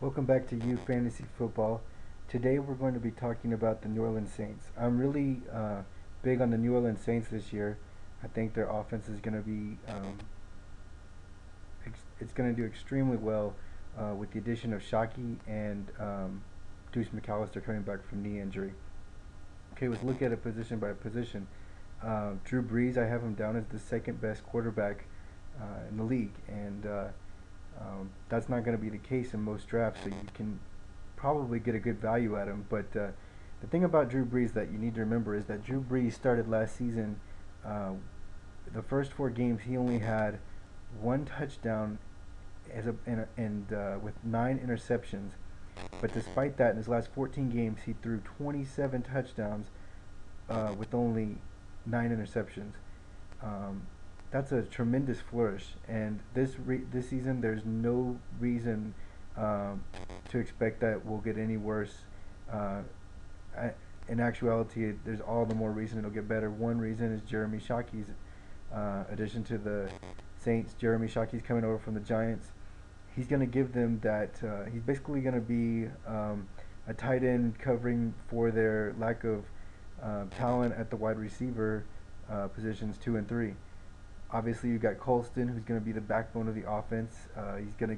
Welcome back to You Fantasy Football. Today we're going to be talking about the New Orleans Saints. I'm really big on the New Orleans Saints this year. I think their offense is going to be it's going to do extremely well with the addition of Shockey and Deuce McAllister coming back from knee injury. Okay, let's look at it position by position. Drew Brees, I have him down as the second best quarterback in the league, and that's not going to be the case in most drafts, so you can probably get a good value at him. But the thing about Drew Brees that you need to remember is that Drew Brees started last season. The first 4 games, he only had 1 touchdown with 9 interceptions. But despite that, in his last 14 games, he threw 27 touchdowns with only 9 interceptions. That's a tremendous flourish, and this season there's no reason to expect that we'll get any worse. In actuality, there's all the more reason it'll get better. One reason is Jeremy Shockey's addition to the Saints. Jeremy Shockey's coming over from the Giants. He's going to give them that. He's basically going to be a tight end covering for their lack of talent at the wide receiver positions 2 and 3. Obviously, you've got Colston, who's going to be the backbone of the offense. He's going to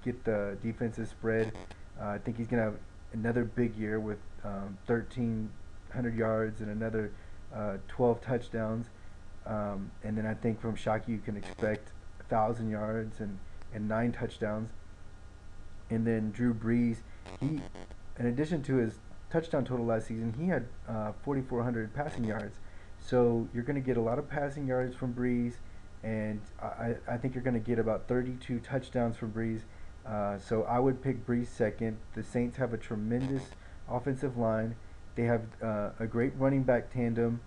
get the defensive spread. I think he's going to have another big year with 1,300 yards and another 12 touchdowns. And then I think from Shockey you can expect 1,000 yards and 9 touchdowns. And then Drew Brees, he, in addition to his touchdown total last season, he had 4,400 passing yards. So you're going to get a lot of passing yards from Brees, and I think you're going to get about 32 touchdowns from Brees. So I would pick Brees second. The Saints have a tremendous offensive line. They have a great running back tandem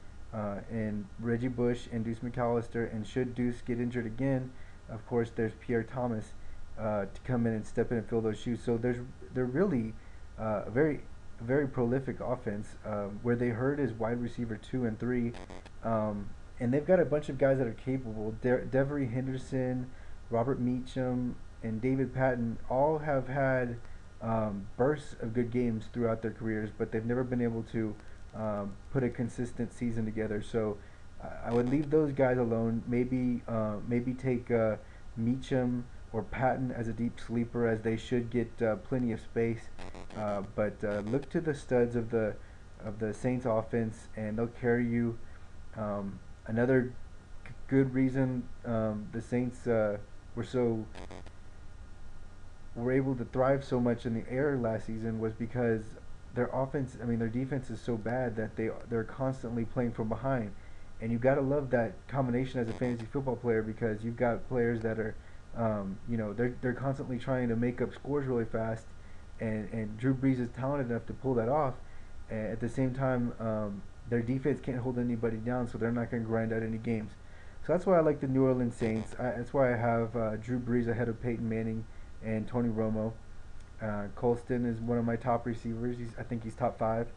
in Reggie Bush and Deuce McAllister. And should Deuce get injured again, of course, there's Pierre Thomas to come in and step in and fill those shoes. So they're really a very prolific offense. Where they hurt is wide receiver 2 and 3. And they've got a bunch of guys that are capable. Devery Henderson, Robert Meacham, and David Patton all have had bursts of good games throughout their careers, but they've never been able to put a consistent season together. So I would leave those guys alone. Maybe take Meacham or Patton as a deep sleeper, as they should get plenty of space. But look to the studs of the Saints offense, and they'll carry you. Another good reason the Saints were able to thrive so much in the air last season was because their defense is so bad that they're constantly playing from behind. And you've got to love that combination as a fantasy football player, because you've got players that are they're constantly trying to make up scores really fast, and Drew Brees is talented enough to pull that off. And at the same time, their defense can't hold anybody down, so they're not going to grind out any games. So that's why I like the New Orleans Saints. That's why I have Drew Brees ahead of Peyton Manning and Tony Romo. Colston is one of my top receivers. I think he's top 5.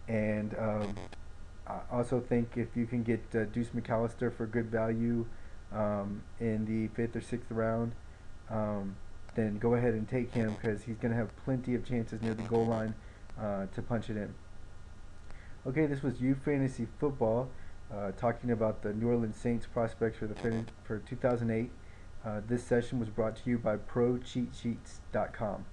And I also think if you can get Deuce McAllister for good value in the 5th or 6th round, then go ahead and take him, because he's going to have plenty of chances near the goal line to punch it in. Okay, this was You Fantasy Football talking about the New Orleans Saints prospects for 2008. This session was brought to you by ProCheatSheets.com.